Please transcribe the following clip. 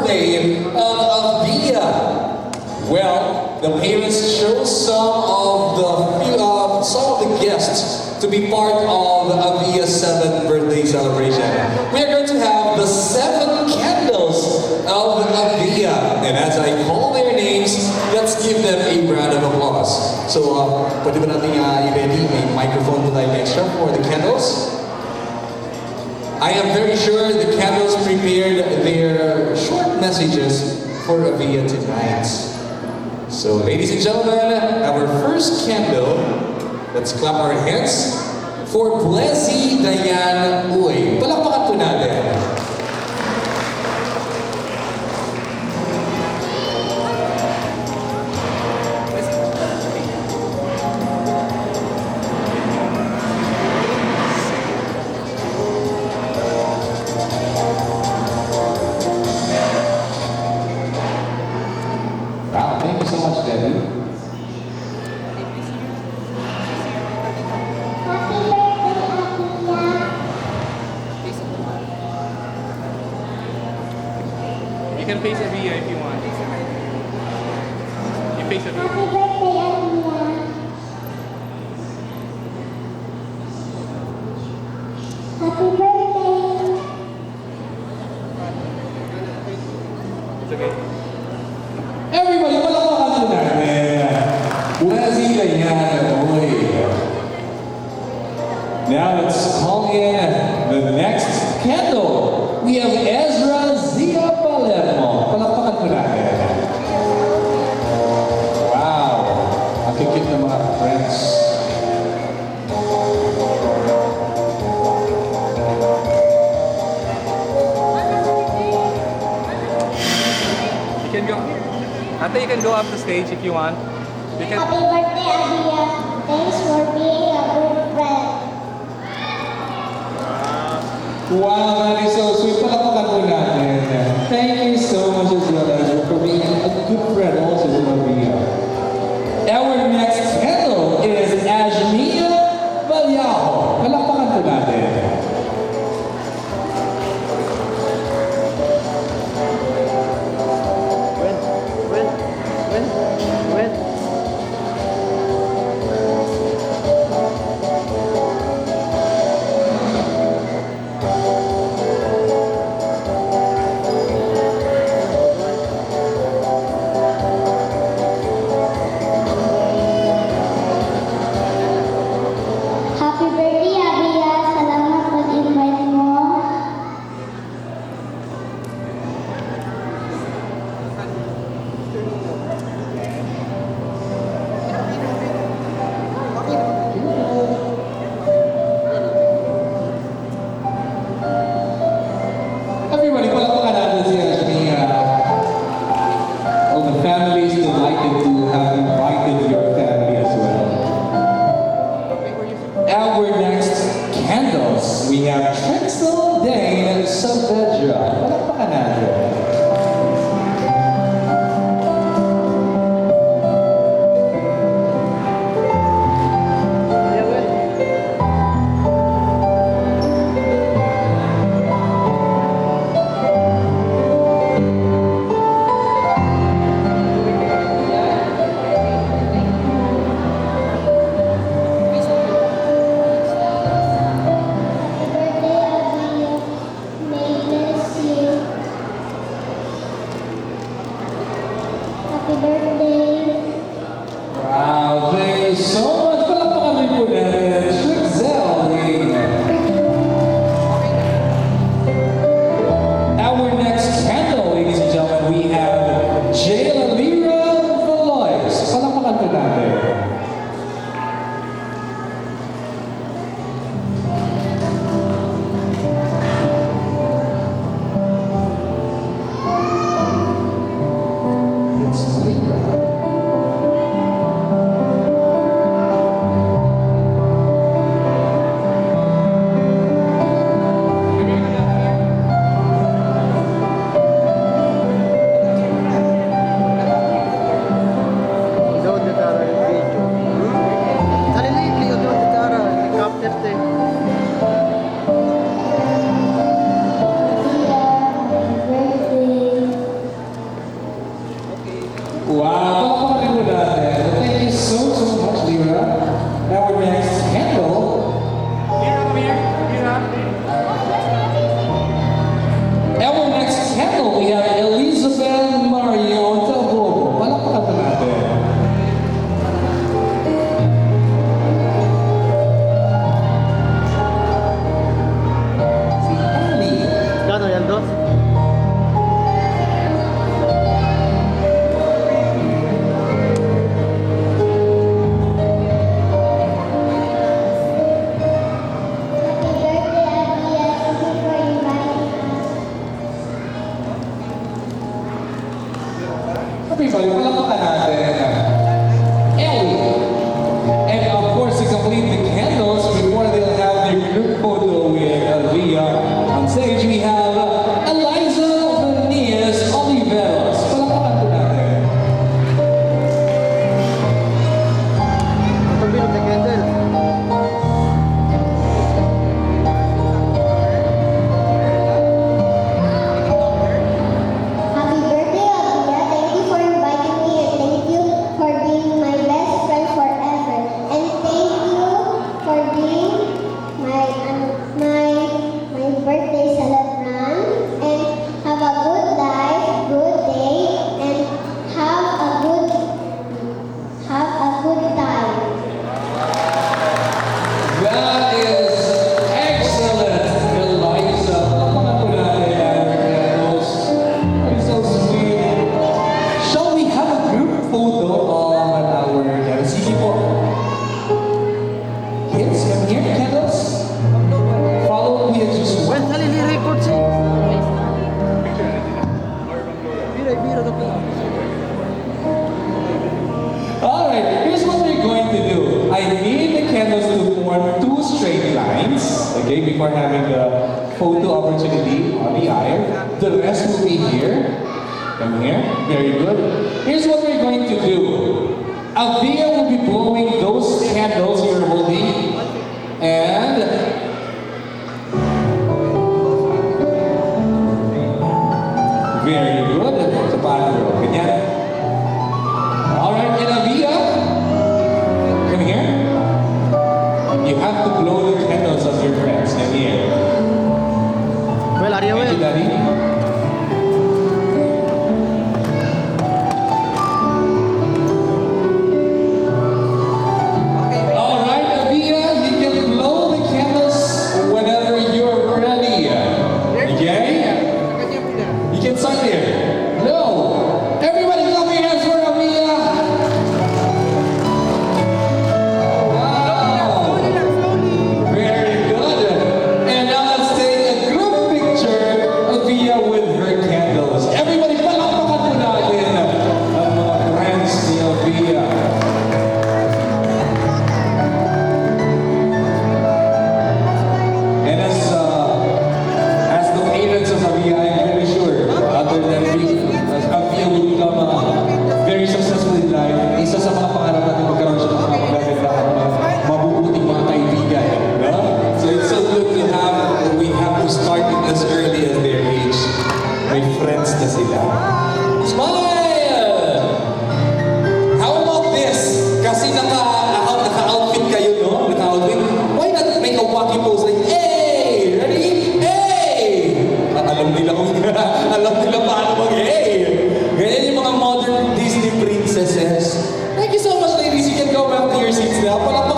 birthday of Avia. Well, the parents chose some of the guests to be part of Avia's 7th birthday celebration. We are going to have the 7 candles of Avia. And as I call their names, let's give them a round of applause. So, pwede ba natin i-ready? May microphone to like extra for the candles. I am very sure the candles prepared their short messages for Avia tonight. So, ladies and gentlemen, our first candle, let's clap our hands for Blessy Diane Uy. Palakpakan po natin. Wow, thank you so much, Debbie. You can face Avia if you want. You face Avia. Happy birthday, Avia. Happy birthday. It's okay. Everybody, palakpakan po natin. Blessy Diane Uy. Now let's call in the next candle. We have Ezra Zia Palermo. Palakpakan po natin. Wow. Ang kikit ng mga friends. You can go. Ate, you can go up the stage if you want. You can. Happy birthday, Avia. Thanks for being a good friend. Wow, that is so sweet. Palakpakan po natin. Thank you so much, Ezra, for being a good friend also to Maria. Our next candle is Ajmia Vallejo. Palakpakan po natin. When? Happy birthday, Avia. Salamat pag-invite mo. Everybody, palakpakan natin si Ajmia. All the families delighted to have invited your family as well. Our next candles, we have Trixel Dane Saavedra. Palakpakan natin. Happy birthday, Avia. May bless you. Happy birthday. Wow, thank you so much. Palakpakan din po natin. Trixel Dane. Our next candle, ladies and gentlemen, we have Jayla Lira Valois. Palakpakan po natin. It's Lira. Everybody, palakpakan natin. Ellie. And of course, to complete the candles, before they'll have their group photo with Via on stage, we have Eliza Venias Oliveros. Palakpakan po natin. Pagbilog na candle. Happy birthday, Olivia. Thank you for inviting me and thank you for being my best friend forever. And thank you for being my birthday celebrant. And have a good life, good day, and have a good time. That is excellent, Eliza. Palakpakan po natin our candles. That is so sweet. Shall we have a group photo on our candles? Sige po. Kids, come here, candles. Follow me and just Well, halili record siya. Bira ka po. Alright, here's what we're going to do. I need the candles to form two straight lines, okay, before having the photo opportunity on the aisle. The rest will be here. Come here. Very good. Here's what we're going to do. Avia will be blowing those candles you're holding, and very good. Sa paano? Ganyan. Alright, and Avia, come here. You have to blow the candles of your friends. Come here. Well, Arya, Thank you, well. Daddy. Alright, Avia, you can blow the candles whenever you're ready. Okay? You can start there. No. Everybody clap your hands for Avia. Wow. Very good. And now let's take a group picture of Avia with her candles. Everybody, palakpakan po natin ang mga friends ni Avia. And as the parents of Avia, I'm very sure, other than Avia will become very successful in life. Isa sa mga pangarap natin magkaroon siya ng mga magagandang mabubuting mga kaibigan. No? So it's so good to have, we have to start it as early as their age. May friends na sila. Smile! How about this? Kasi naka-outfit kayo, no? Naka-outfit. Why not make a wacky pose like, hey! Ready? Hey! Alam nila paano mag-hey! Ganyan yung mga modern Disney princesses. Thank you so much, ladies. You can go back to your seats now. Palakpakan